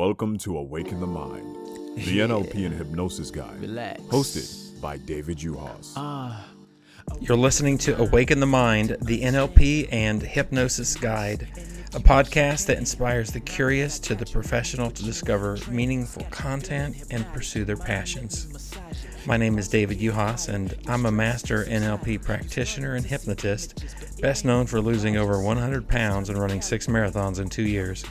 Welcome to Awaken the Mind, the NLP and Hypnosis Guide, hosted by David Uhas. You're listening to Awaken the Mind, the NLP and Hypnosis Guide, a podcast that inspires the curious to the professional to discover meaningful content and pursue their passions. My name is David Uhas, and I'm a master NLP practitioner and hypnotist, best known for losing over 100 pounds and running 6 marathons in 2 years.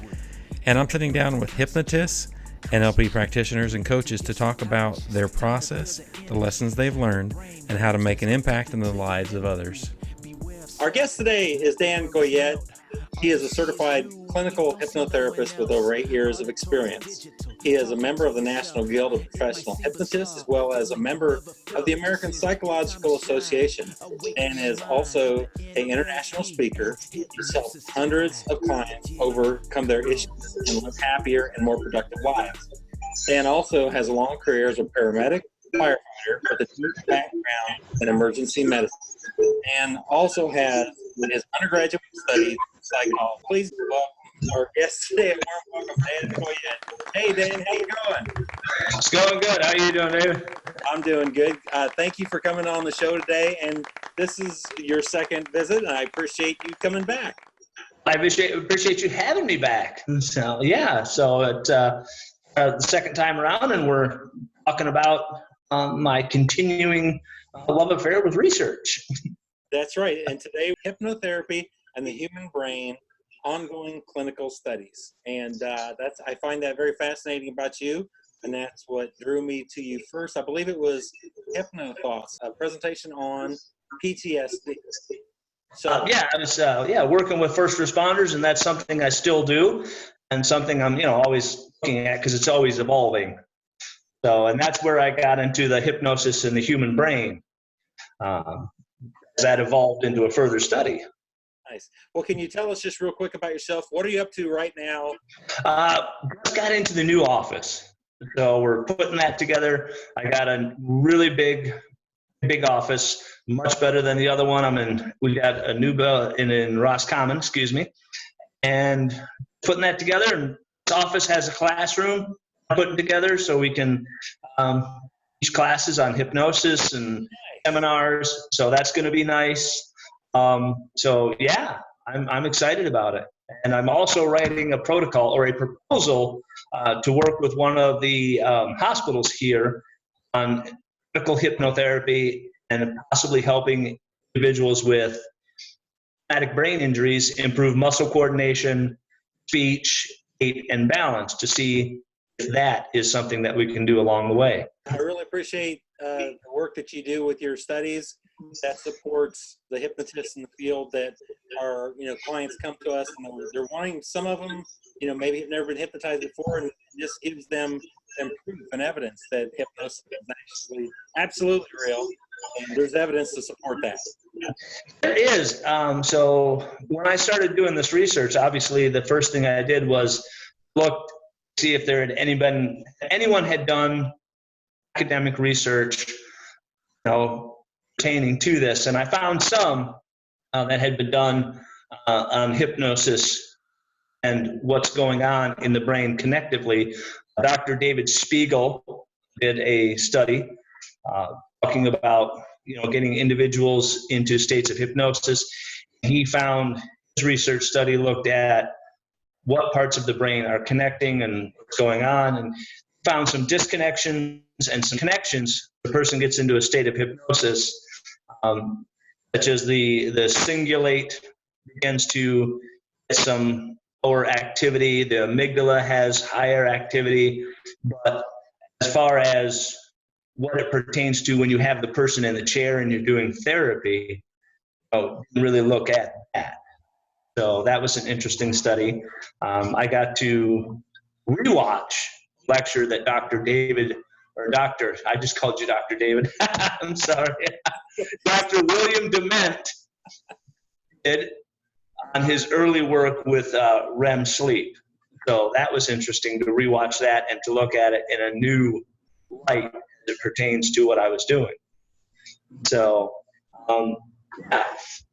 And I'm sitting down with hypnotists, NLP practitioners, and coaches to talk about their process, the lessons they've learned, and how to make an impact in the lives of others. Our guest today is Dan Goyette. He is a certified clinical hypnotherapist with over 8 years of experience. He is a member of the National Guild of Professional Hypnotists, as well as a member of the American Psychological Association, and is also an international speaker. He's helped hundreds of clients overcome their issues and live happier and more productive lives. Dan also has a long career as a paramedic firefighter with a deep background in emergency medicine, and also has his undergraduate studies in psychology. Please welcome our guest today. Welcome, Dan Goyette. Hey, Dan, how you going? It's going good. How are you doing, David? I'm doing good. Thank you for coming on the show today. And this is your second visit, and I appreciate you coming back. I appreciate you having me back. So it's the second time around, and we're talking about my continuing love affair with research. That's right. And today, hypnotherapy and the human brain, ongoing clinical studies. And I find that very fascinating about you. And that's what drew me to you first. I believe it was Hypnothoughts, a presentation on PTSD. So I was working with first responders, and that's something I still do, and something I'm always looking at because it's always evolving. So, and that's where I got into the hypnosis in the human brain. That evolved into a further study. Nice. Well, can you tell us just real quick about yourself? What are you up to right now? Just got into the new office. So we're putting that together. I got a really big office, much better than the other one. We got a new in Roscommon, and putting that together. And this office has a classroom putting together so we can teach classes on hypnosis and seminars. So that's going to be nice. I'm excited about it. And I'm also writing a protocol or a proposal to work with one of the hospitals here on clinical hypnotherapy and possibly helping individuals with traumatic brain injuries improve muscle coordination, speech, gait, and balance to see if that is something that we can do along the way. I really appreciate the work that you do with your studies that supports the hypnotists in the field that are, clients come to us and they're wanting, some of them, maybe have never been hypnotized before, and it just gives them proof and evidence that hypnosis is actually absolutely real, and there's evidence to support that. There is. So when I started doing this research, obviously the first thing I did was look, see if there had anyone had done academic research, pertaining to this, and I found some that had been done on hypnosis and what's going on in the brain connectively. Dr. David Spiegel did a study talking about getting individuals into states of hypnosis. He found his research study looked at what parts of the brain are connecting and what's going on, and found some disconnections and some connections. The person gets into a state of hypnosis, such as the cingulate begins to get some lower activity, the amygdala has higher activity, but as far as what it pertains to when you have the person in the chair and you're doing therapy, really look at that. So that was an interesting study. I got to rewatch a lecture that I just called you Dr. David. I'm sorry. Dr. William Dement did on his early work with REM sleep. So that was interesting to rewatch that and to look at it in a new light as it pertains to what I was doing. So Yeah,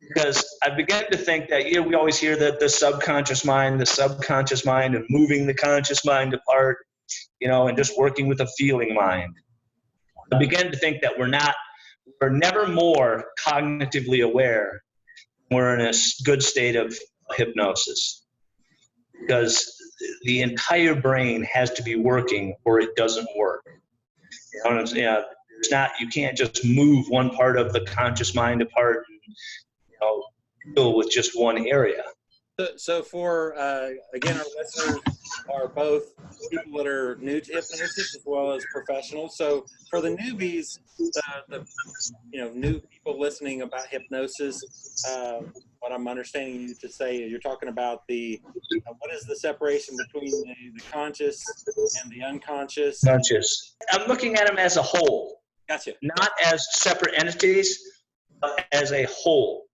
because I began to think that, we always hear that the subconscious mind, and moving the conscious mind apart, and just working with a feeling mind. I began to think that we're never more cognitively aware when we're in a good state of hypnosis, because the entire brain has to be working or it doesn't work. You can't just move one part of the conscious mind apart and deal with just one area. So for, again, our listeners are both people that are new to hypnosis as well as professionals. So for the newbies, the new people listening about hypnosis, what I'm understanding you to say is you're talking about what is the separation between the conscious and the unconscious? Conscious. I'm looking at them as a whole. Gotcha. Not as separate entities, but as a whole.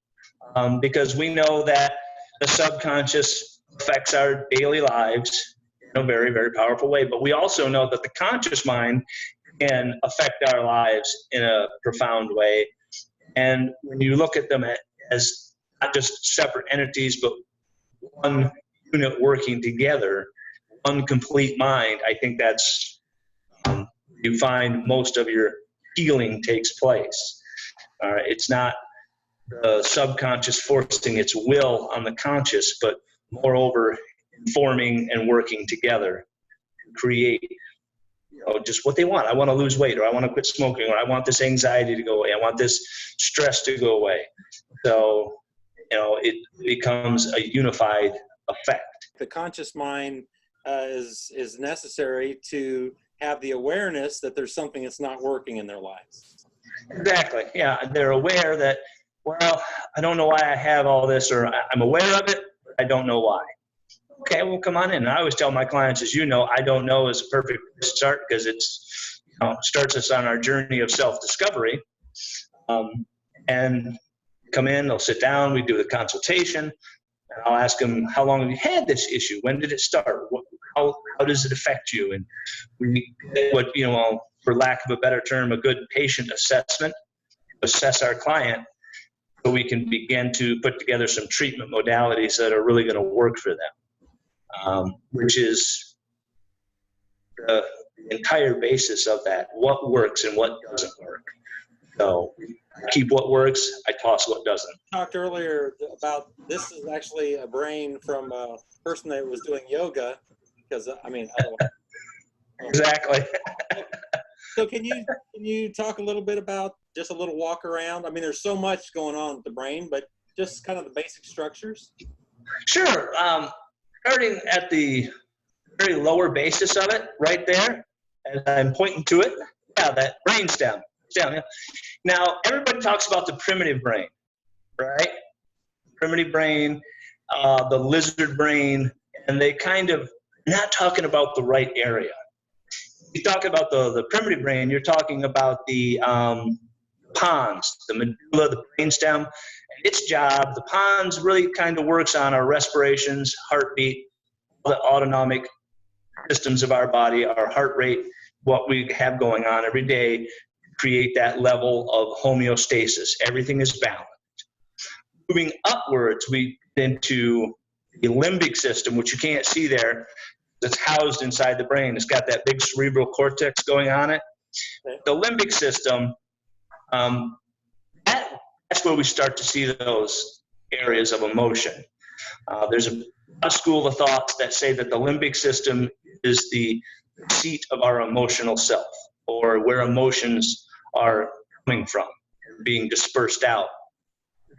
Because we know that the subconscious affects our daily lives in a very, very powerful way. But we also know that the conscious mind can affect our lives in a profound way. And when you look at them as not just separate entities, but one unit working together, one complete mind, I think that's you find most of your healing takes place. It's not the subconscious forcing its will on the conscious, but moreover, forming and working together to create just what they want. I want to lose weight, or I want to quit smoking, or I want this anxiety to go away. I want this stress to go away. So, it becomes a unified effect. The conscious mind is necessary to have the awareness that there's something that's not working in their lives. Exactly. Yeah, they're aware that, I don't know why I have all this, or I'm aware of it, but I don't know why. Okay, well, come on in. And I always tell my clients, as you know, I don't know is a perfect start, because it's starts us on our journey of self-discovery. And come in, they'll sit down, we do the consultation, and I'll ask them, how long have you had this issue? When did it start? How does it affect you? And we what for lack of a better term, a good patient assessment, assess our client, so we can begin to put together some treatment modalities that are really going to work for them, which is the entire basis of that, what works and what doesn't work. So I keep what works, I toss what doesn't. You talked earlier about this is actually a brain from a person that was doing yoga, because, otherwise. Exactly. So can you talk a little bit about just a little walk around? There's so much going on with the brain, but just kind of the basic structures. Sure. Starting at the very lower basis of it, right there, and I'm pointing to it. Yeah, that brainstem. Yeah. Now, everybody talks about the primitive brain, right? Primitive brain, the lizard brain, and they kind of not talking about the right area. You talk about the primitive brain, you're talking about the pons, the medulla, the brainstem, and its job. The pons really kind of works on our respirations, heartbeat, the autonomic systems of our body, our heart rate, what we have going on every day, create that level of homeostasis. Everything is balanced. Moving upwards, we get into the limbic system, which you can't see there. That's housed inside the brain. It's got that big cerebral cortex going on it. The limbic system, that's where we start to see those areas of emotion. There's a school of thoughts that say that the limbic system is the seat of our emotional self, or where emotions are coming from, being dispersed out.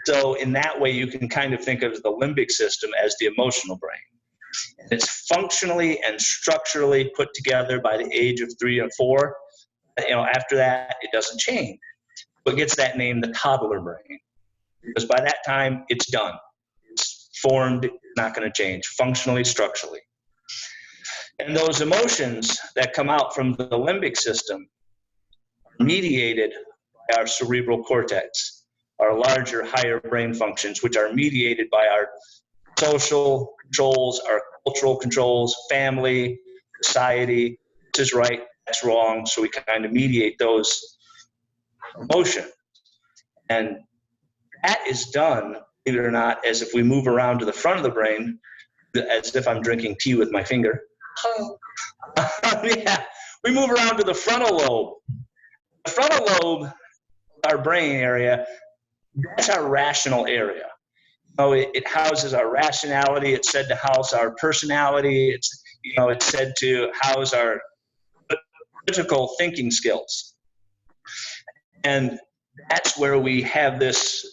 So in that way, you can kind of think of the limbic system as the emotional brain. And it's functionally and structurally put together by the age of 3 or 4. After that, it doesn't change. What gets that name, the toddler brain, because by that time, it's done. It's formed, not going to change, functionally, structurally. And those emotions that come out from the limbic system are mediated by our cerebral cortex, our larger, higher brain functions, which are mediated by our social controls, our cultural controls, family, society. This is right, that's wrong. So we kind of mediate those emotions. And that is done, believe it or not, as if we move around to the front of the brain, as if I'm drinking tea with my finger. Yeah, we move around to the frontal lobe. The frontal lobe, our brain area, that's our rational area. It houses our rationality. It's said to house our personality. It's said to house our critical thinking skills. And that's where we have this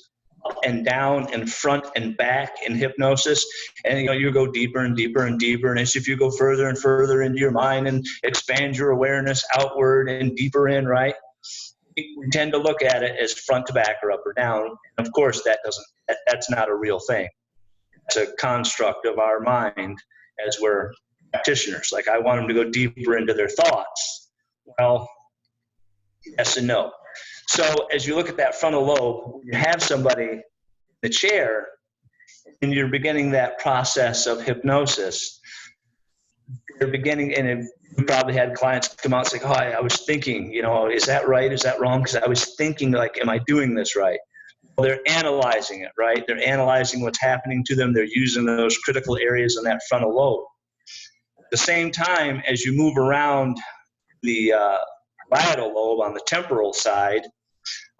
up and down and front and back in hypnosis. And you go deeper and deeper and deeper, and as if you go further and further into your mind and expand your awareness outward and deeper in, right? We tend to look at it as front to back or up or down. And of course, that's not a real thing. It's a construct of our mind as we're practitioners. Like, I want them to go deeper into their thoughts. Well, yes and no. So as you look at that frontal lobe, you have somebody in the chair and you're beginning that process of hypnosis. You're beginning, and you probably had clients come out and say, oh, I was thinking, is that right? Is that wrong? Because I was thinking, like, am I doing this right? Well, they're analyzing it, right? They're analyzing what's happening to them. They're using those critical areas in that frontal lobe. At the same time, as you move around the parietal lobe on the temporal side,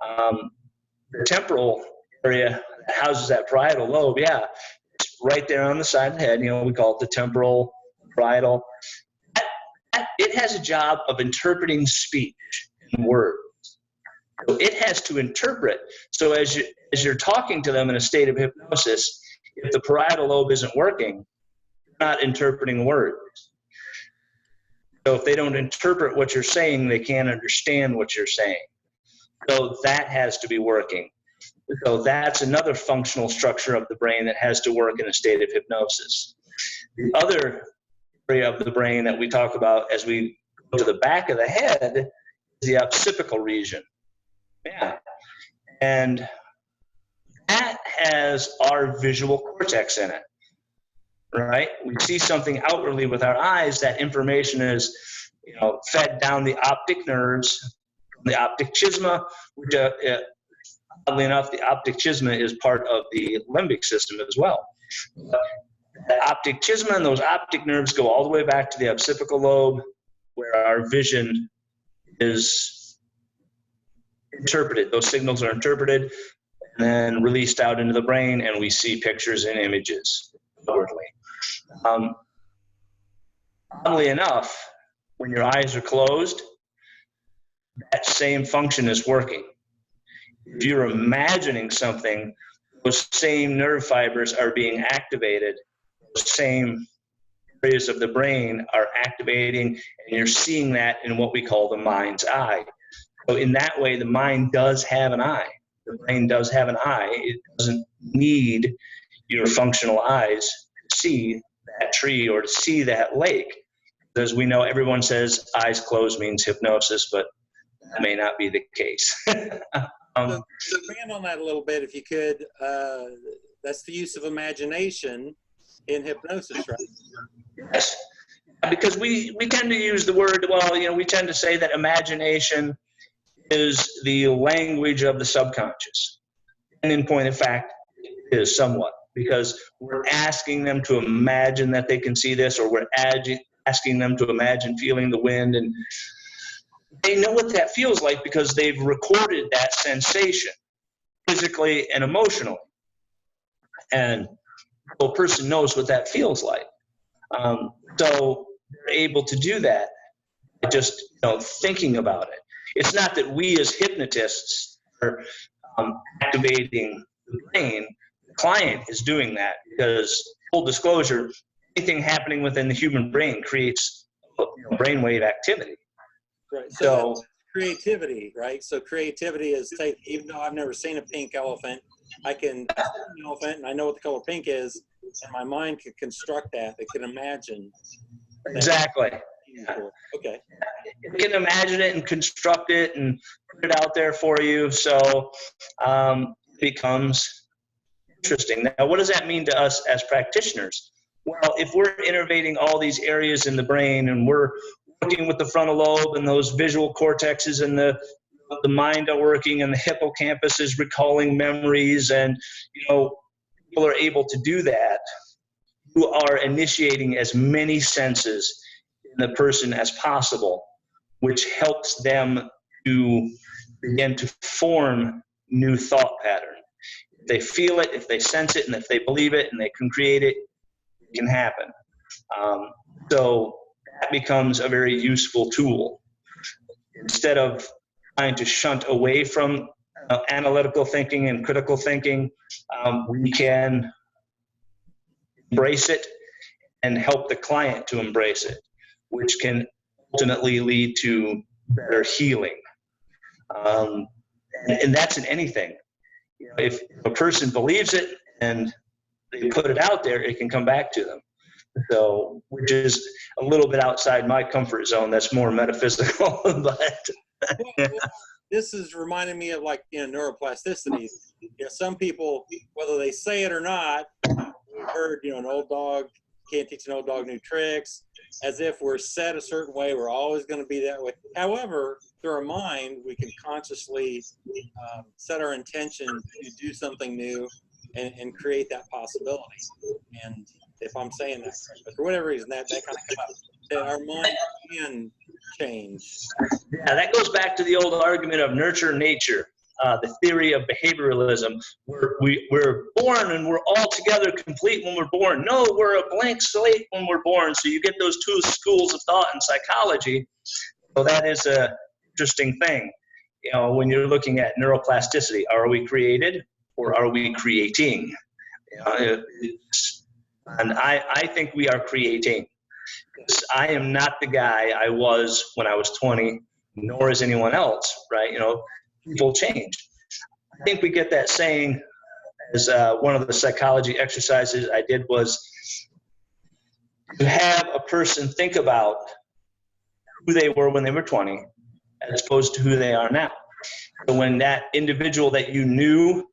the temporal area that houses that parietal lobe, yeah, it's right there on the side of the head. We call it the temporal parietal. It has a job of interpreting speech and words. So it has to interpret. So as you're talking to them in a state of hypnosis, if the parietal lobe isn't working, you're not interpreting words. So if they don't interpret what you're saying, they can't understand what you're saying. So that has to be working. So that's another functional structure of the brain that has to work in a state of hypnosis. The other area of the brain that we talk about as we go to the back of the head is the occipital region. Yeah. And that has our visual cortex in it, right? We see something outwardly with our eyes. That information is, fed down the optic nerves, the optic chiasma, which, oddly enough, the optic chiasma is part of the limbic system as well. The optic chiasma and those optic nerves go all the way back to the occipital lobe, where our vision is interpreted. Those signals are interpreted and then released out into the brain, and we see pictures and images outwardly. Oddly enough, when your eyes are closed, that same function is working. If you're imagining something, those same nerve fibers are being activated. Those same areas of the brain are activating, and you're seeing that in what we call the mind's eye. So in that way, the mind does have an eye. The brain does have an eye. It doesn't need your functional eyes to see that tree or to see that lake. As we know, everyone says eyes closed means hypnosis, but that may not be the case. So expand on that a little bit, if you could. That's the use of imagination in hypnosis, right? Yes, because we tend to use the word, we tend to say that imagination is the language of the subconscious. And in point of fact, it is somewhat, because we're asking them to imagine that they can see this, or we're asking them to imagine feeling the wind, and they know what that feels like because they've recorded that sensation physically and emotionally. And the person knows what that feels like. So they're able to do that by just thinking about it. It's not that we as hypnotists are activating the brain. The client is doing that, because, full disclosure, anything happening within the human brain creates brainwave activity. Right. So that's creativity, right? So creativity is, even though I've never seen a pink elephant, I can see an elephant and I know what the color pink is, and my mind can construct that. It can imagine. Exactly. Okay. It can imagine it and construct it and put it out there for you. So it becomes interesting. Now, what does that mean to us as practitioners? Well, if we're innervating all these areas in the brain and we're working with the frontal lobe and those visual cortexes and the the mind are working and the hippocampus is recalling memories, and people are able to do that, you are initiating as many senses in the person as possible, which helps them to begin to form new thought pattern. If they feel it, if they sense it, and if they believe it, and they can create it, it can happen. So that becomes a very useful tool. Instead of trying to shunt away from analytical thinking and critical thinking, we can embrace it and help the client to embrace it, which can ultimately lead to better healing. And that's in anything. If a person believes it and they put it out there, it can come back to them. So, which is a little bit outside my comfort zone. That's more metaphysical, but yeah. This is reminding me of neuroplasticity. Some people, whether they say it or not, we've heard, an old dog can't teach an old dog new tricks, as if we're set a certain way, we're always going to be that way. However, through our mind, we can consciously set our intention to do something new and create that possibility. And if I'm saying that correctly, but for whatever reason, that kind of came up, that our mind can change. Yeah, that goes back to the old argument of nurture nature, the theory of behavioralism. We're born and we're all together complete when we're born. No, we're a blank slate when we're born. So you get those two schools of thought in psychology. So that is a interesting thing. When you're looking at neuroplasticity, are we created or are we creating? And I think we are creating. I am not the guy I was when I was 20, nor is anyone else, right? People change. I think we get that saying as one of the psychology exercises I did was to have a person think about who they were when they were 20 as opposed to who they are now. So when that individual that you knew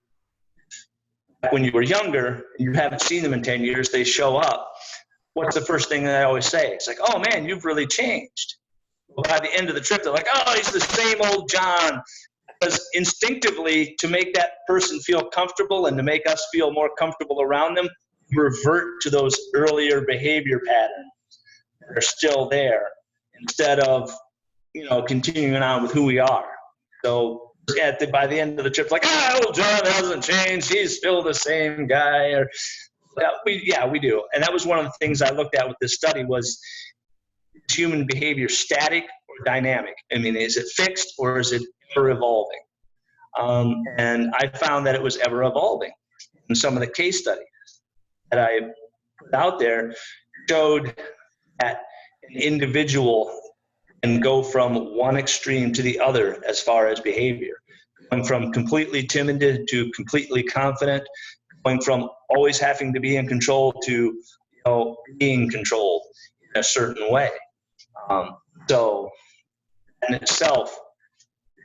when you were younger, you haven't seen them in 10 years, they show up. What's the first thing that I always say? It's like, oh man, you've really changed. Well, by the end of the trip, they're like, oh, he's the same old John. Because instinctively, to make that person feel comfortable and to make us feel more comfortable around them, revert to those earlier behavior patterns that are still there instead of, continuing on with who we are. So by the end of the trip, like, old John hasn't changed. He's still the same guy. We do. And that was one of the things I looked at with this study was, is human behavior static or dynamic? Is it fixed or is it ever evolving? And I found that it was ever evolving. And some of the case studies that I put out there showed that an individual can go from one extreme to the other as far as behavior. Going from completely timid to completely confident, going from always having to be in control to being controlled in a certain way. So in itself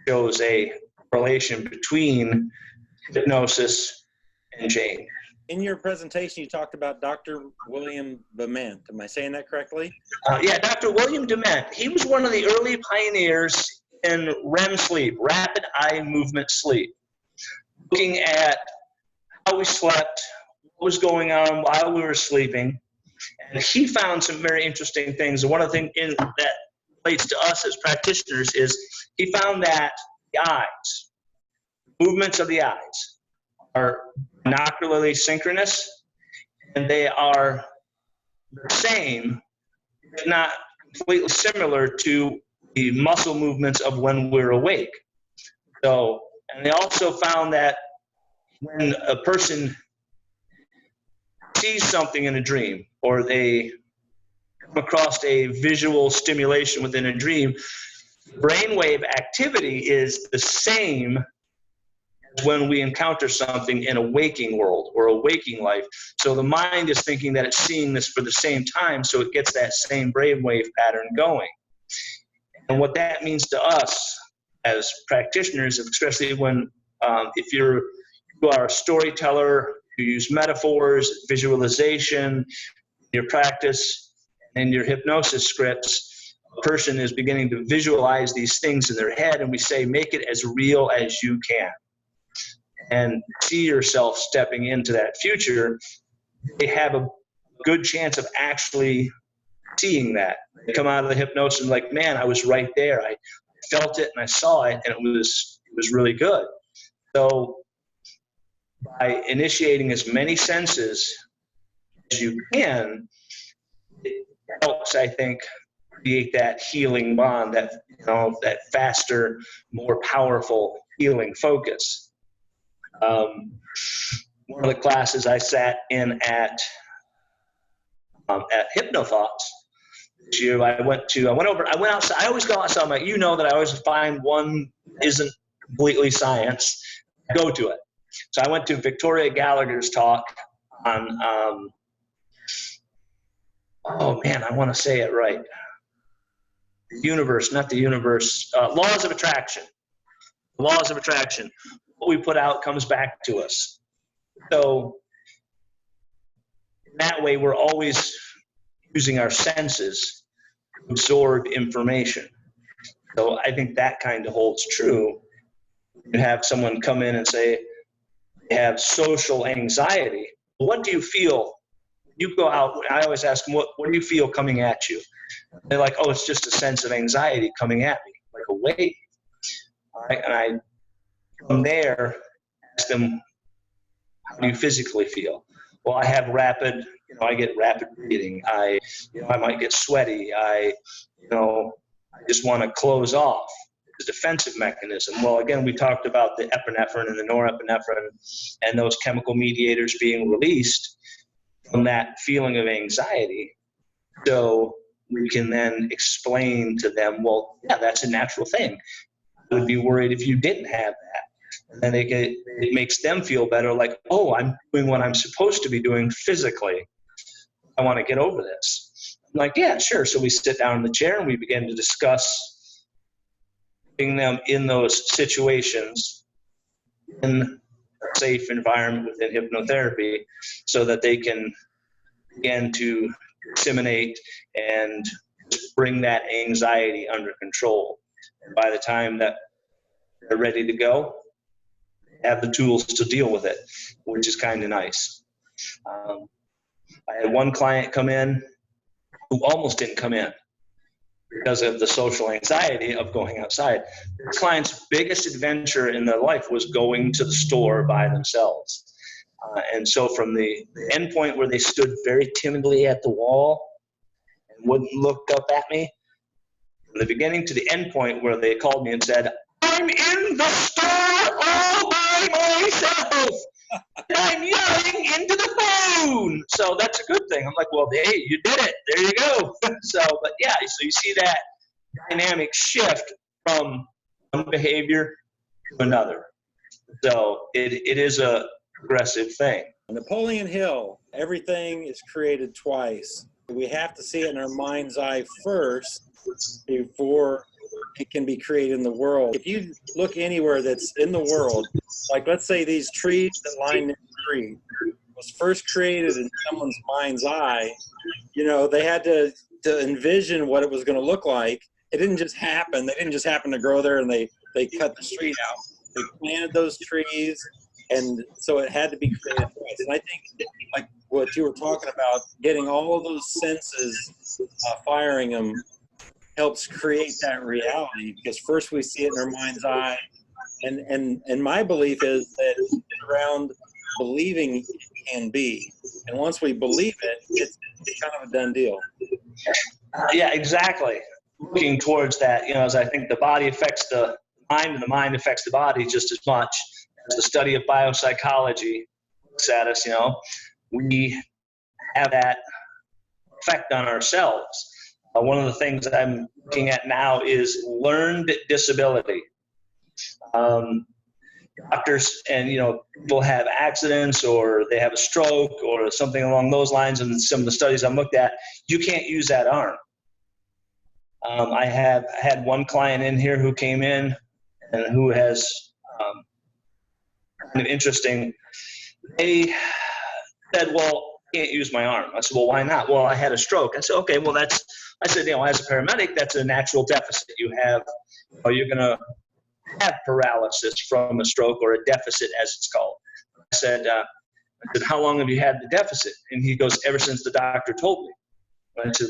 shows a correlation between hypnosis and change. In your presentation, you talked about Dr. William Dement. Am I saying that correctly? Yeah, Dr. William Dement. He was one of the early pioneers in REM sleep, rapid eye movement sleep, looking at how we slept, what was going on while we were sleeping. And he found some very interesting things. One of the things that relates to us as practitioners is he found that the eyes, movements of the eyes, are binocularly synchronous, and they are the same, if not completely similar to the muscle movements of when we're awake. So, and they also found that when a person sees something in a dream, or they come across a visual stimulation within a dream, brainwave activity is the same as when we encounter something in a waking world or a waking life. So the mind is thinking that it's seeing this for the same time, so it gets that same brainwave pattern going. And what that means to us as practitioners, especially when if you are a storyteller, you use metaphors, visualization, your practice, and your hypnosis scripts, a person is beginning to visualize these things in their head, and we say, make it as real as you can. And see yourself stepping into that future, they have a good chance of actually seeing that. They come out of the hypnosis and like, man, I was right there. I felt it and I saw it, and it was really good. So by initiating as many senses as you can, it helps, I think, create that healing bond, that, you know, that faster, more powerful healing focus. One of the classes I sat in at HypnoThoughts this year, I went outside. I always go outside. I'm like, you know that I always find one isn't completely science, go to it. So I went to Victoria Gallagher's talk on, oh man, I want to say it right. Laws of attraction. Laws of attraction. What we put out comes back to us. So that way we're always using our senses to absorb information. So I think that kind of holds true. You have someone come in and say, they have social anxiety. What do you feel? You go out, I always ask them, what do you feel coming at you? They're like, oh, it's just a sense of anxiety coming at me, like a wave. All right, and I, from there, ask them, how do you physically feel? Well, I have I get rapid breathing. I might get sweaty. I just want to close off. It's a defensive mechanism. Well, again, we talked about the epinephrine and the norepinephrine and those chemical mediators being released from that feeling of anxiety. So we can then explain to them, well, yeah, that's a natural thing. I would be worried if you didn't have that. And then it makes them feel better, like, oh, I'm doing what I'm supposed to be doing physically. I want to get over this. I'm like, yeah, sure. So we sit down in the chair and we begin to discuss putting them in those situations in a safe environment within hypnotherapy so that they can begin to disseminate and bring that anxiety under control. And by the time that they're ready to go, they have the tools to deal with it, which is kind of nice. I had one client come in who almost didn't come in because of the social anxiety of going outside. This client's biggest adventure in their life was going to the store by themselves. And so from the end point where they stood very timidly at the wall and wouldn't look up at me, from the beginning to the end point where they called me and said, I'm in the store all by myself. I'm yelling into the phone. So that's a good thing. I'm like, well, hey, you did it. There you go. But yeah, so you see that dynamic shift from one behavior to another. So it is a progressive thing. Napoleon Hill, everything is created twice. We have to see it in our mind's eye first before it can be created in the world. If you look anywhere that's in the world, like let's say these trees that line the street was first created in someone's mind's eye, they had to envision what it was going to look like. It didn't just happen. They didn't just happen to grow there and they cut the street out. They planted those trees, and so it had to be created twice. And I think like what you were talking about, getting all of those senses, firing them, helps create that reality, because first we see it in our mind's eye, and my belief is that it's around believing it can be, and once we believe it, it's kind of a done deal. Yeah, exactly. Looking towards that, as I think the body affects the mind and the mind affects the body just as much as the study of biopsychology looks at us. We have that effect on ourselves. One of the things that I'm looking at now is learned disability. Doctors and, people have accidents or they have a stroke or something along those lines, and some of the studies I've looked at, you can't use that arm. I had one client in here who came in and who has kind of interesting. They said, well, I can't use my arm. I said, well, why not? Well, I had a stroke. I said, okay, well, that's I said, as a paramedic, that's a natural deficit. You're going to have paralysis from a stroke, or a deficit as it's called. I said, how long have you had the deficit? And he goes, ever since the doctor told me. And I said,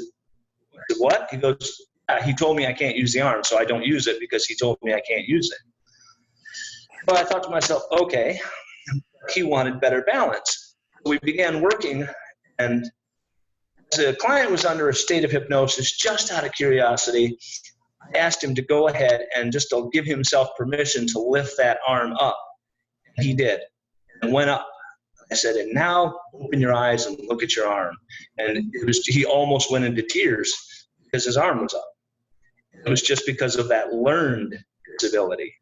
what? He goes, he told me I can't use the arm, so I don't use it because he told me I can't use it. But I thought to myself, okay, he wanted better balance. We began working, and the client was under a state of hypnosis. Just out of curiosity, I asked him to go ahead and just to give himself permission to lift that arm up. And he did, and went up. I said, and now open your eyes and look at your arm. And he almost went into tears because his arm was up. It was just because of that learned disability.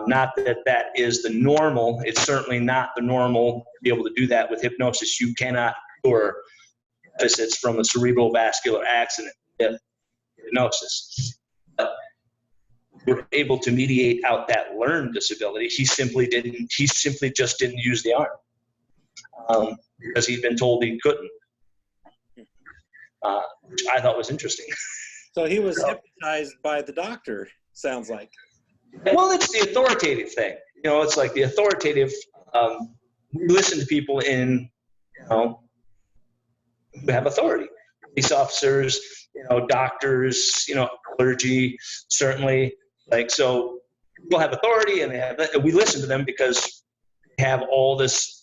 Not that is the normal. It's certainly not the normal to be able to do that with hypnosis. You cannot cure deficits from a cerebral vascular accident with hypnosis. But we're able to mediate out that learned disability. He simply just didn't use the arm because he'd been told he couldn't, which I thought was interesting. So he was hypnotized by the doctor, sounds like. Well, it's the authoritative thing. It's like the authoritative. We listen to people who have authority. Police officers, doctors, clergy, certainly. So people have authority, and we listen to them because they have all this,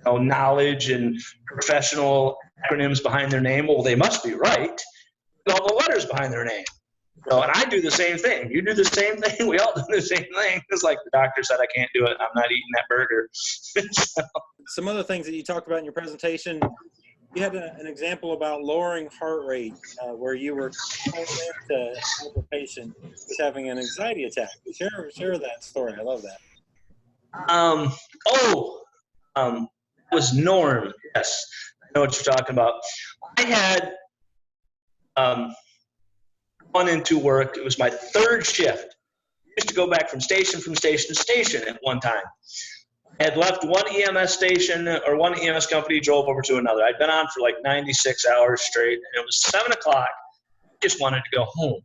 knowledge and professional acronyms behind their name. Well, they must be right. All the letters behind their name. And I do the same thing. You do the same thing. We all do the same thing. It's like the doctor said, I can't do it. I'm not eating that burger. So. Some other things that you talked about in your presentation, you had an example about lowering heart rate where you were told to help a patient who's having an anxiety attack. Share that story. I love that. That was Norm. Yes, I know what you're talking about. I had gone into work. It was my third shift. I used to go back from station to station at one time. I had left one EMS station or one EMS company, drove over to another. I'd been on for like 96 hours straight, and it was 7 o'clock. I just wanted to go home.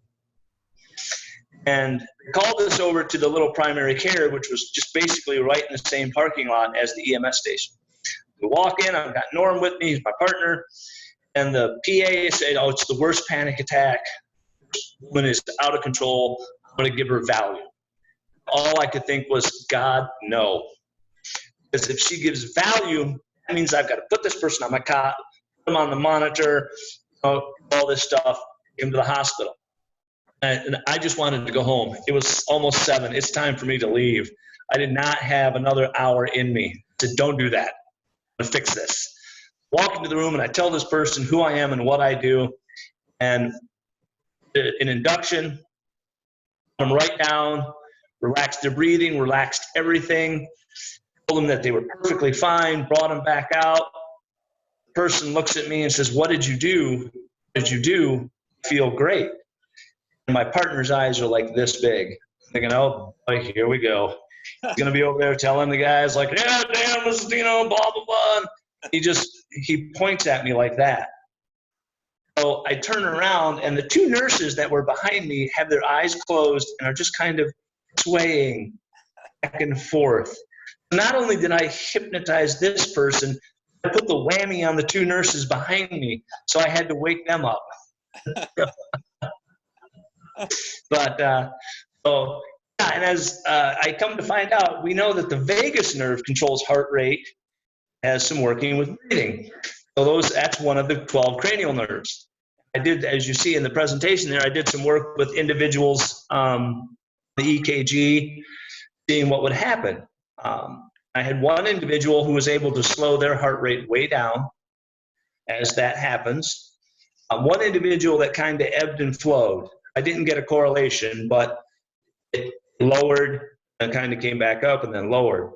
And they called us over to the little primary care, which was just basically right in the same parking lot as the EMS station. We walk in, I've got Norm with me, he's my partner, and the PA said, it's the worst panic attack. This woman is out of control. I'm going to give her value. All I could think was, God, no. Because if she gives value, that means I've got to put this person on my cot, put them on the monitor, all this stuff, get him to the hospital. And I just wanted to go home. It was almost 7. It's time for me to leave. I did not have another hour in me. I said, don't do that. I'm going to fix this. Walk into the room and I tell this person who I am and what I do. And an induction, I'm right down, relaxed their breathing, relaxed everything. Told them that they were perfectly fine, brought them back out. The person looks at me and says, what did you do? What did you do? I feel great. And my partner's eyes are like this big. Thinking, oh, boy, here we go. He's going to be over there telling the guys like, yeah, damn, this is, blah, blah, blah. He points at me like that. So I turn around, and the 2 nurses that were behind me have their eyes closed and are just kind of swaying back and forth. Not only did I hypnotize this person, I put the whammy on the 2 nurses behind me, so I had to wake them up. And as I come to find out, we know that the vagus nerve controls heart rate, has some working with breathing. So that's one of the 12 cranial nerves. I did, as you see in the presentation there, I did some work with individuals, the EKG, seeing what would happen. I had one individual who was able to slow their heart rate way down as that happens. One individual that kind of ebbed and flowed. I didn't get a correlation, but it lowered and kind of came back up and then lowered.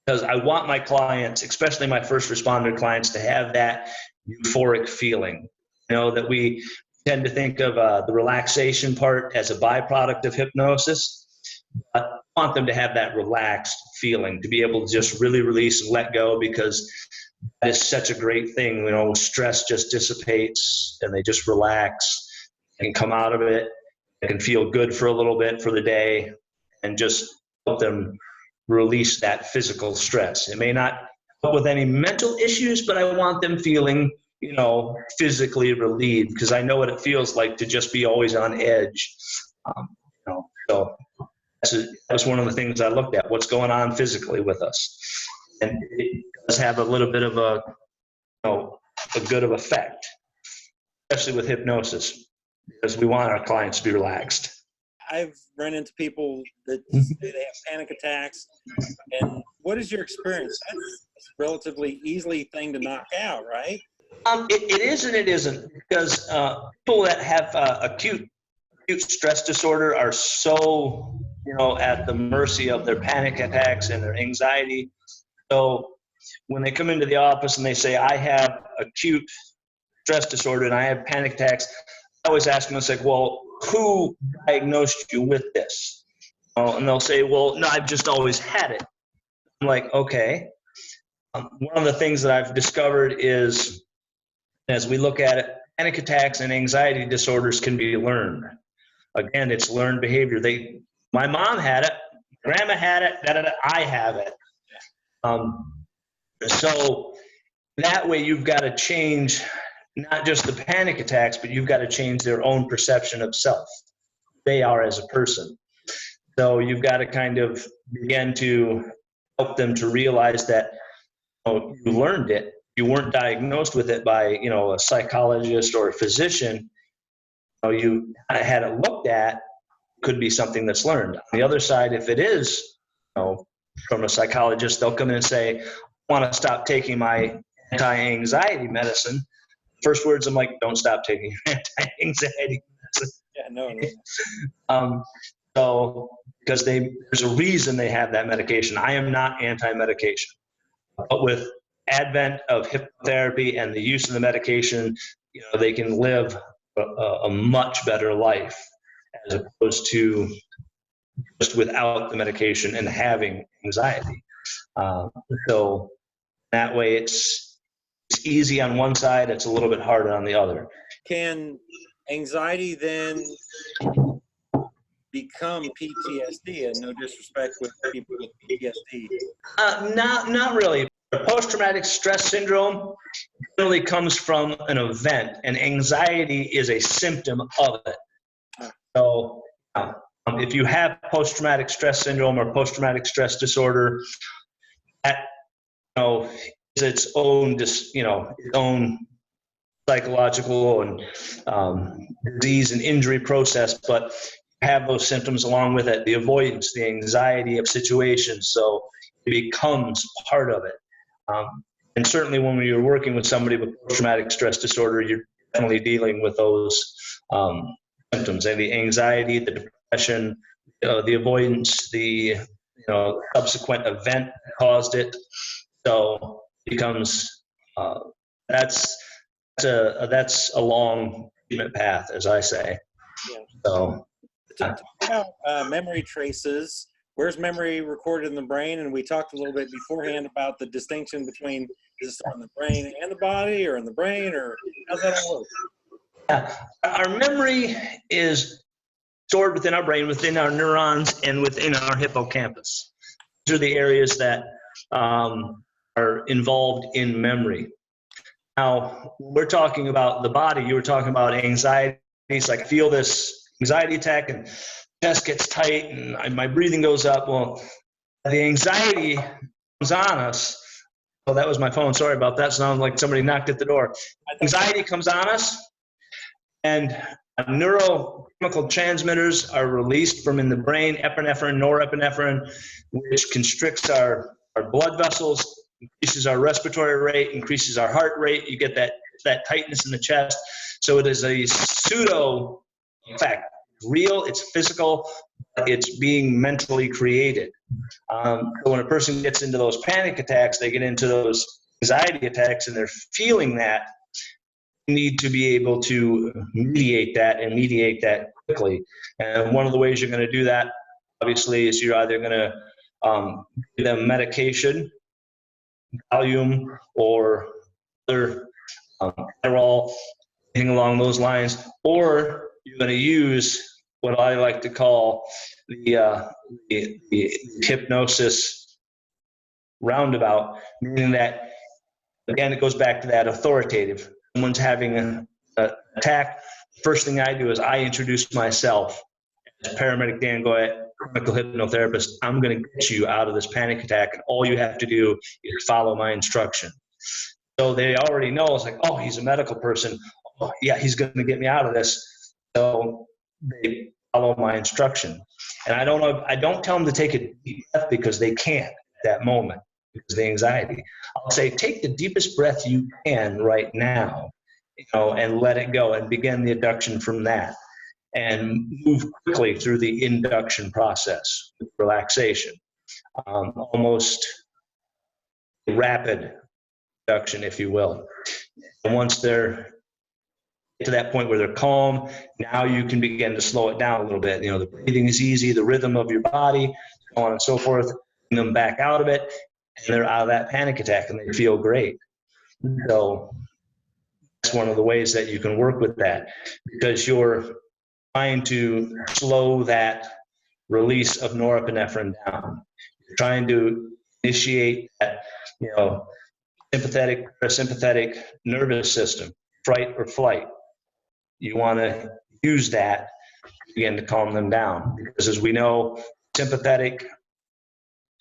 Because I want my clients, especially my first responder clients, to have that euphoric feeling. That we tend to think of the relaxation part as a byproduct of hypnosis. I want them to have that relaxed feeling, to be able to just really release and let go, because that is such a great thing. You know, stress just dissipates and they just relax and come out of it. They can feel good for a little bit for the day and just help them release that physical stress. It may not help with any mental issues, but I want them feeling, you know, physically relieved, because I know what it feels like to just be always on edge. You know, so that's one of the things I looked at, what's going on physically with us. And it does have a little bit of a, you know, a good of effect, especially with hypnosis, because we want our clients to be relaxed. I've run into people that say they have panic attacks. And what is your experience? That's a relatively easily thing to knock out, right? It is and it isn't, because people that have acute stress disorder are so, you know, at the mercy of their panic attacks and their anxiety. So when they come into the office and they say, I have acute stress disorder and I have panic attacks, I always ask them, it's like, well, who diagnosed you with this? And they'll say, well, no, I've just always had it. I'm like, okay. One of the things that I've discovered is, as we look at it, panic attacks and anxiety disorders can be learned. Again, it's learned behavior. My mom had it, grandma had it, I have it. So that way you've got to change not just the panic attacks, but you've got to change their own perception of self. They are as a person. So you've got to kind of begin to help them to realize that, you know, you learned it. You weren't diagnosed with it by, you know, a psychologist or a physician. You know, you had it looked at, could be something that's learned. On the other side, if it is, you know, from a psychologist, they'll come in and say, I want to stop taking my anti-anxiety medicine. First words, I'm like, don't stop taking your anti-anxiety medicine. Yeah, no. So, because there's a reason they have that medication. I am not anti-medication. But with advent of hypnotherapy and the use of the medication, you know, they can live a much better life as opposed to just without the medication and having anxiety. So that way it's easy on one side, it's a little bit harder on the other. Can anxiety then become PTSD? And no disrespect with people with PTSD. Not really. Post-traumatic stress syndrome generally comes from an event, and anxiety is a symptom of it. So if you have post-traumatic stress syndrome or post-traumatic stress disorder, that, you know, is its own, you know, its own psychological and disease and injury process, but have those symptoms along with it, the avoidance, the anxiety of situations. So it becomes part of it. And certainly when you're working with somebody with post-traumatic stress disorder, you're definitely dealing with those symptoms, and the anxiety, the depression, the avoidance, the, you know, subsequent event that caused it. So it becomes, that's a long treatment path, as I say. Yeah. So talk about memory traces. Where's memory recorded in the brain? And we talked a little bit beforehand about the distinction between, is this on the brain and the body, or in the brain, or how's that all work? Yeah. Our memory is stored within our brain, within our neurons, and within our hippocampus. These are the areas that are involved in memory. Now, we're talking about the body. You were talking about anxiety. It's like, I feel this anxiety attack and chest gets tight and my breathing goes up. Well, the anxiety comes on us. Oh, that was my phone. Sorry about that. Sounded like somebody knocked at the door. Anxiety comes on us, and neurochemical transmitters are released from in the brain, epinephrine, norepinephrine, which constricts our blood vessels, increases our respiratory rate, increases our heart rate. You get that tightness in the chest. So it is a pseudo effect. Real, it's physical, it's being mentally created. So when a person gets into those panic attacks, they get into those anxiety attacks, and they're feeling that, you need to be able to mediate that quickly. And one of the ways you're going to do that, obviously, is you're either going to give them medication, Valium or other Adderall, anything along those lines, or you're going to use what I like to call the hypnosis roundabout, meaning that, again, it goes back to that authoritative. Someone's having an attack. First thing I do is I introduce myself as Paramedic Dan Goyette, clinical hypnotherapist. I'm going to get you out of this panic attack, and all you have to do is follow my instruction. So they already know. It's like, oh, he's a medical person. Oh, yeah, he's going to get me out of this. So they follow my instruction. And I don't tell them to take a deep breath because they can't at that moment because of the anxiety. I'll say, take the deepest breath you can right now, and let it go and begin the induction from that. And move quickly through the induction process with relaxation, almost rapid induction, if you will. And once they're to that point where they're calm, now you can begin to slow it down a little bit. The breathing is easy, the rhythm of your body, so on and so forth, and them back out of it, and they're out of that panic attack, and they feel great. So that's one of the ways that you can work with that, because you're trying to slow that release of norepinephrine down. You're trying to initiate that, sympathetic, parasympathetic nervous system, fight or flight. You want to use that to begin to calm them down, because as we know, sympathetic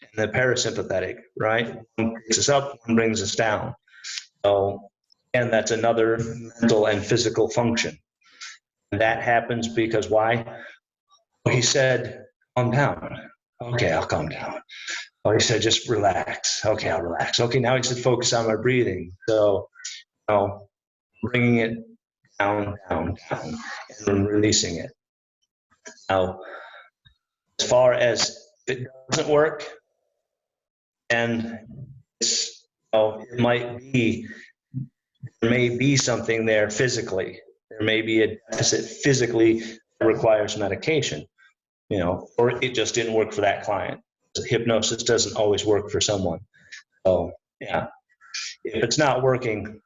and the parasympathetic, right? One takes us up, one brings us down. So, and that's another mental and physical function. And that happens because why? He said, calm down. Okay, I'll calm down. Oh, he said, just relax. Okay, I'll relax. Okay, now he said, focus on my breathing. So, bringing it down, down, down, and then releasing it. Now, as far as if it doesn't work, and it's, there may be something there physically. There may be a deficit physically that requires medication, or it just didn't work for that client. Hypnosis doesn't always work for someone. So, yeah, if it's not working,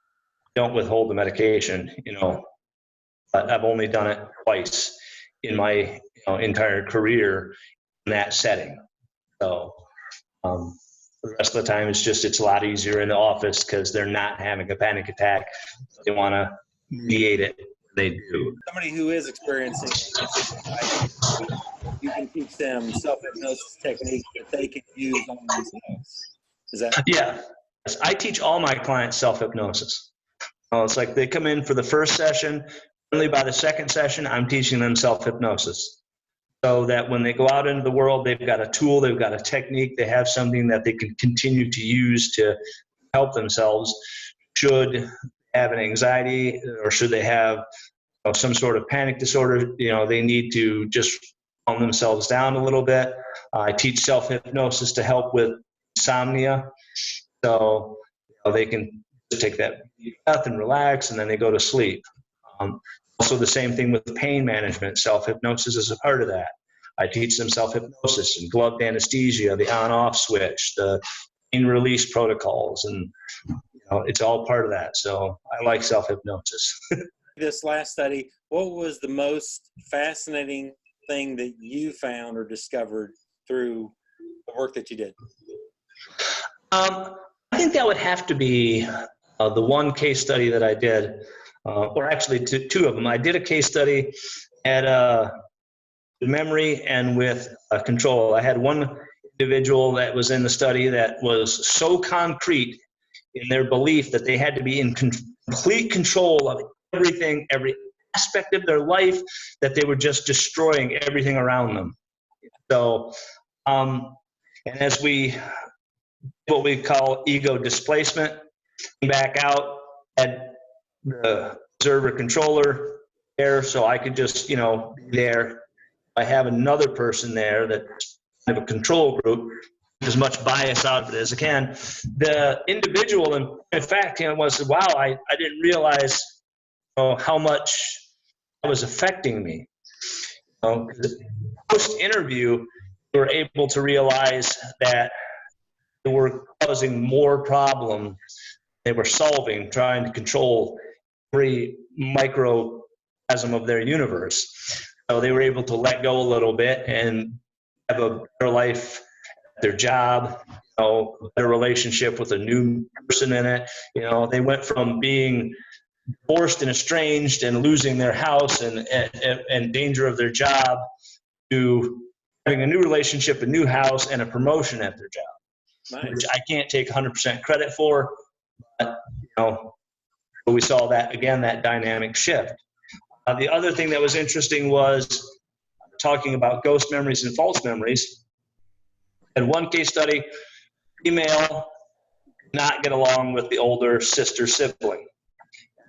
don't withhold the medication, But I've only done it twice in my entire career in that setting. So the rest of the time, it's a lot easier in the office because they're not having a panic attack. They want to mediate it. They do. Somebody who is experiencing, you can teach them self-hypnosis techniques that they can use on themselves. Is that? Yeah. I teach all my clients self-hypnosis. It's like they come in for the first session. Only by the second session, I'm teaching them self-hypnosis. So that when they go out into the world, they've got a tool, they've got a technique, they have something that they can continue to use to help themselves should they have an anxiety or should they have some sort of panic disorder. They need to just calm themselves down a little bit. I teach self-hypnosis to help with insomnia. So they can just take that breath and relax, and then they go to sleep. Also the same thing with pain management. Self-hypnosis is a part of that. I teach them self-hypnosis and gloved anesthesia, the on-off switch, the pain release protocols, and it's all part of that. So I like self-hypnosis. This last study, what was the most fascinating thing that you found or discovered through the work that you did? I think that would have to be the one case study that I did, or actually two of them. I did a case study at memory and with control. I had one individual that was in the study that was so concrete in their belief that they had to be in complete control of everything, every aspect of their life, that they were just destroying everything around them. So, and as what we call ego displacement, back out, had the observer controller there, so I could just, be there. I have another person there that's kind of a control group, as much bias out of it as I can. The individual, in fact, was, wow, I didn't realize how much that was affecting me. Post-interview, we were able to realize that they were causing more problem they were solving, trying to control every microcosm of their universe. So they were able to let go a little bit and have a better life at their job, a better relationship with a new person in it. They went from being divorced and estranged and losing their house and danger of their job to having a new relationship, a new house, and a promotion at their job. Nice. Which I can't take 100% credit for, but we saw that again, that dynamic shift. The other thing that was interesting was talking about ghost memories and false memories. In one case study, female did not get along with the older sister sibling.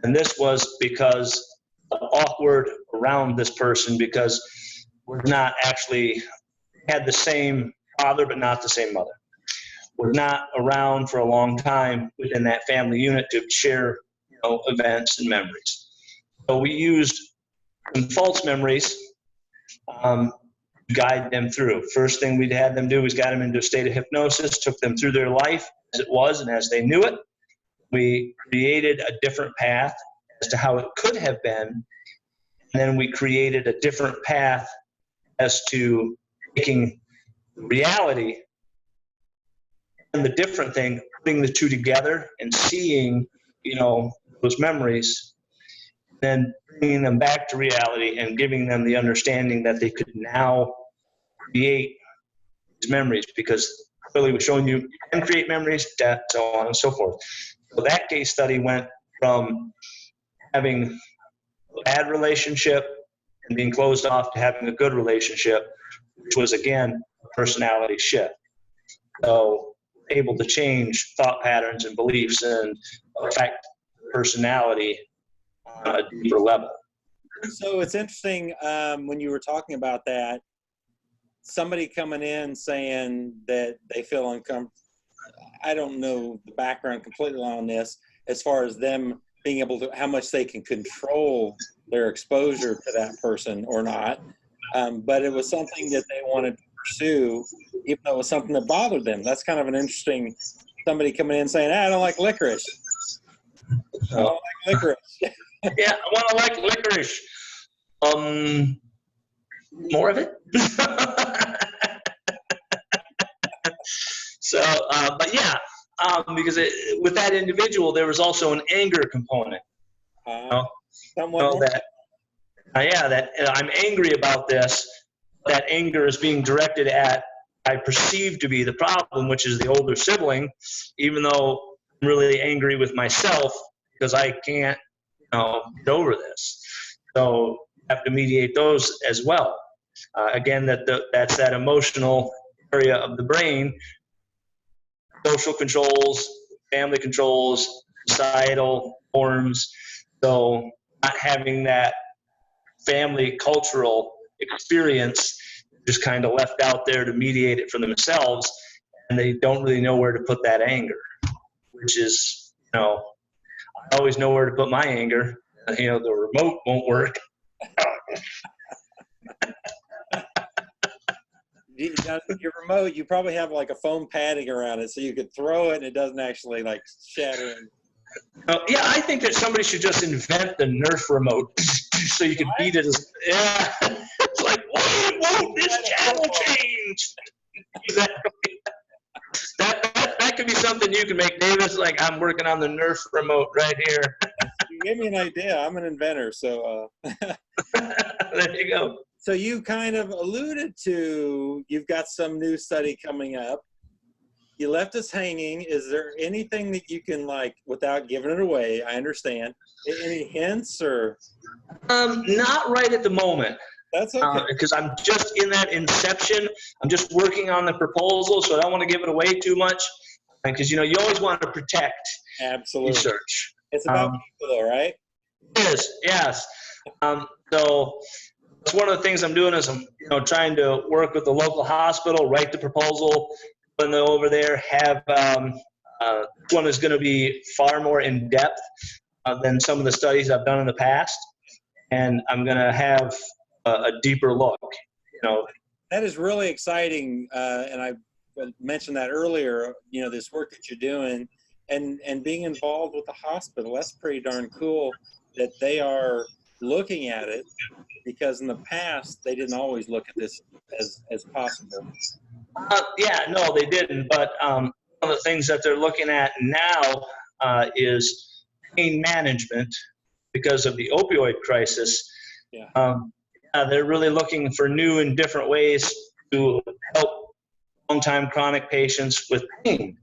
And this was because awkward around this person because we're not actually had the same father but not the same mother. We're not around for a long time within that family unit to share events and memories. So we used some false memories to guide them through. First thing we'd had them do was guide them into a state of hypnosis, took them through their life as it was and as they knew it. We created a different path as to how it could have been, and then we created a different path as to making reality and the different thing, putting the two together and seeing, those memories, then bringing them back to reality and giving them the understanding that they could now create these memories, because clearly we're showing you can create memories, death, so on and so forth. So that case study went from having a bad relationship and being closed off to having a good relationship, which was, again, a personality shift. So able to change thought patterns and beliefs and affect personality on a deeper level. So it's interesting when you were talking about that, somebody coming in saying that they feel uncomfortable. I don't know the background completely on this as far as them being able to, how much they can control their exposure to that person or not. But it was something that they wanted to pursue, even though it was something that bothered them. That's kind of an interesting, somebody coming in saying, I don't like licorice. I don't like licorice. Yeah, I want to like licorice. More of it? So, but yeah, because with that individual, there was also an anger component. That I'm angry about this. That anger is being directed at I perceive to be the problem, which is the older sibling, even though I'm really angry with myself because I can't get over this. So I have to mediate those as well. Again, that's that emotional area of the brain. Social controls, family controls, societal norms. So not having that family cultural experience, just kind of left out there to mediate it for themselves, and they don't really know where to put that anger, which is, I always know where to put my anger. The remote won't work. Your remote, you probably have like a foam padding around it so you could throw it and it doesn't actually like shatter. Yeah, I think that somebody should just invent the Nerf remote so you can beat it. It's like, whoa, this channel changed. Exactly. That could be something you can make, Davis. Like, I'm working on the Nerf remote right here. You gave me an idea. I'm an inventor, so. There you go. So you kind of alluded to, you've got some new study coming up. You left us hanging. Is there anything that you can, like, without giving it away, I understand, any hints or? Not right at the moment. That's okay. Because I'm just in that inception. I'm just working on the proposal, so I don't want to give it away too much. Because, you always want to protect research. It's about people, though, right? It is, yes. So that's one of the things I'm doing is I'm trying to work with the local hospital, write the proposal, when they're over there, have this one is going to be far more in depth than some of the studies I've done in the past, and I'm going to have a deeper look. That is really exciting, and mentioned that earlier, this work that you're doing and being involved with the hospital. That's pretty darn cool that they are looking at it, because in the past they didn't always look at this as possible. Yeah, no, they didn't. But one of the things that they're looking at now is pain management because of the opioid crisis. Yeah. They're really looking for new and different ways to help long-time chronic patients with pain.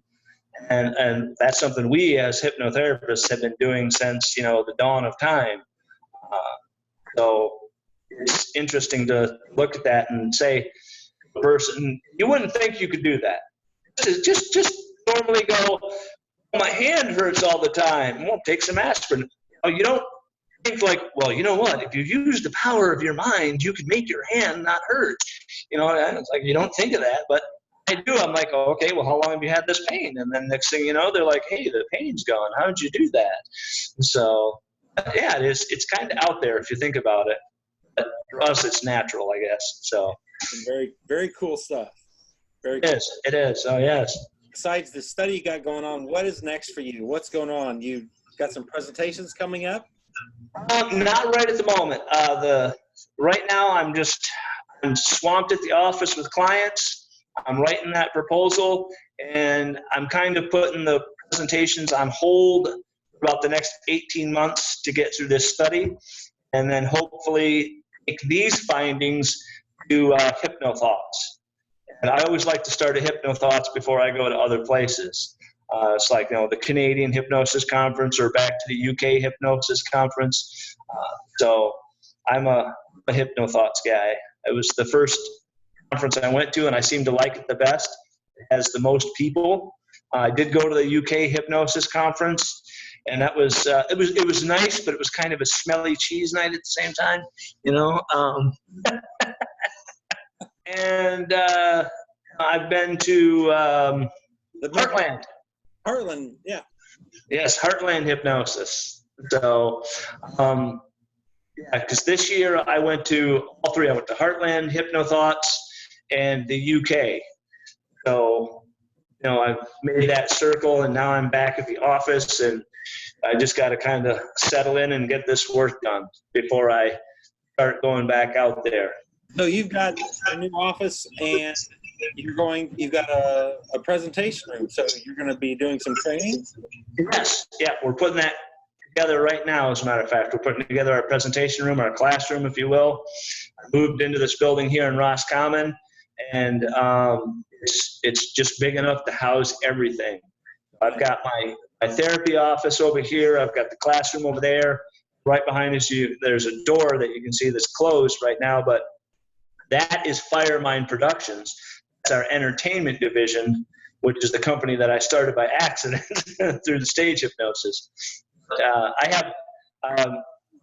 And that's something we as hypnotherapists have been doing since, the dawn of time. So it's interesting to look at that and say, person, you wouldn't think you could do that. Just normally go, my hand hurts all the time. Well, take some aspirin. You don't think like, well, you know what? If you use the power of your mind, you could make your hand not hurt. It's like you don't think of that, but I do. I'm like, oh, okay, well, how long have you had this pain? And then next thing you know, they're like, hey, the pain's gone. How did you do that? So, yeah, it is. It's kind of out there if you think about it. But for us, it's natural, I guess. So very, very cool stuff. Very cool. It is. Oh, yes. Besides the study you got going on, what is next for you? What's going on? You got some presentations coming up? Not right at the moment. Right now, I'm swamped at the office with clients. I'm writing that proposal, and I'm kind of putting the presentations on hold about the next 18 months to get through this study, and then hopefully take these findings to Hypnothoughts. And I always like to start at Hypnothoughts before I go to other places. It's like, the Canadian Hypnosis Conference or back to the UK Hypnosis Conference. So I'm a Hypnothoughts guy. It was the first conference I went to, and I seemed to like it the best. It has the most people. I did go to the UK Hypnosis Conference, and that was it was nice, but it was kind of a smelly cheese night at the same time, And I've been to Heartland. Heartland, yeah. Yes, Heartland Hypnosis. So, because this year I went to all three. I went to Heartland, Hypnothoughts, and the UK. So, I've made that circle, and now I'm back at the office, and I just got to kind of settle in and get this work done before I start going back out there. So you've got a new office, and you've got a presentation room, so you're going to be doing some training? Yes. Yeah, we're putting that together right now, as a matter of fact. We're putting together our presentation room, our classroom, if you will. I moved into this building here in Roscommon, and it's just big enough to house everything. I've got my therapy office over here. I've got the classroom over there. Right behind us, there's a door that you can see that's closed right now, but that is Firemind Productions. That's our entertainment division, which is the company that I started by accident through the stage hypnosis. I have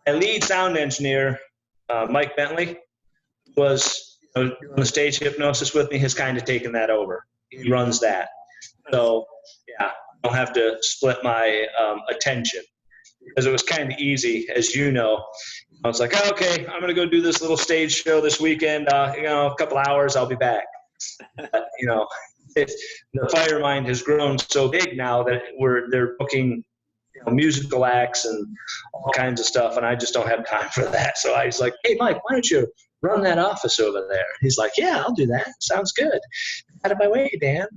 my lead sound engineer, Mike Bentley, was doing the stage hypnosis with me, has kind of taken that over. He runs that. So, yeah, I don't have to split my attention, because it was kind of easy, as you know. I was like, oh, okay, I'm going to go do this little stage show this weekend. A couple hours, I'll be back. But, the Firemind has grown so big now that they're booking musical acts and all kinds of stuff, and I just don't have time for that. So I was like, hey, Mike, why don't you run that office over there? He's like, yeah, I'll do that. Sounds good. Out of my way, Dan.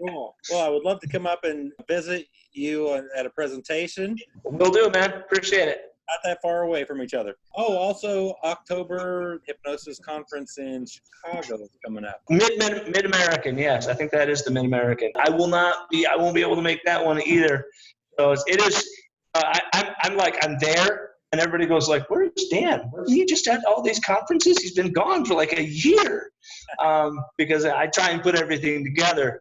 Cool. Well, I would love to come up and visit you at a presentation. Will do, man. Appreciate it. Not that far away from each other. Oh, also October Hypnosis Conference in Chicago is coming up. Mid-American, yes. I think that is the Mid-American. I won't be able to make that one either. So it is, I'm there, and everybody goes like, where's Dan? He just had all these conferences. He's been gone for like a year. Because I try and put everything together.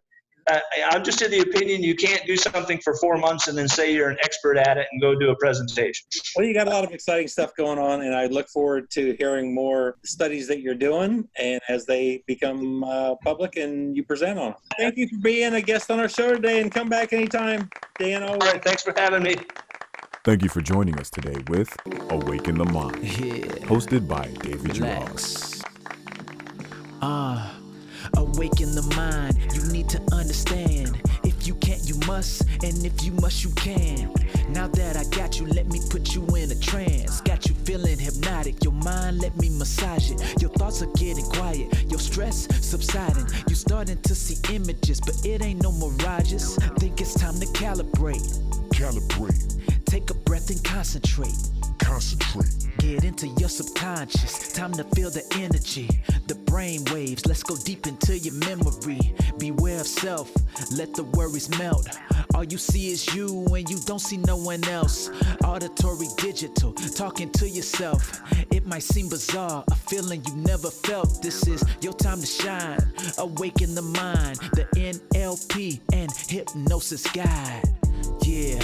I'm just of the opinion you can't do something for 4 months and then say you're an expert at it and go do a presentation. Well, you got a lot of exciting stuff going on, and I look forward to hearing more studies that you're doing and as they become public and you present on them. Thank you for being a guest on our show today, and come back anytime, Dan. All right, thanks for having me. Thank you for joining us today with Awaken the Mind, hosted by David Juhasz. Awaken the mind, you need to understand. If you can't, you must, and if you must, you can. Now that I got you, let me put you in a trance. Got you feeling hypnotic, your mind, let me massage it. Your thoughts are getting quiet, your stress subsiding. You starting to see images, but it ain't no mirages. Think it's time to calibrate. Take a breath and concentrate. Get into your subconscious, time to feel the energy, the brain waves, let's go deep into your memory. Beware of self, let the worries melt. All you see is you and you don't see no one else. Auditory digital, talking to yourself. It might seem bizarre, a feeling you never felt. This is your time to shine, awaken the mind. The NLP and hypnosis guide. Yeah.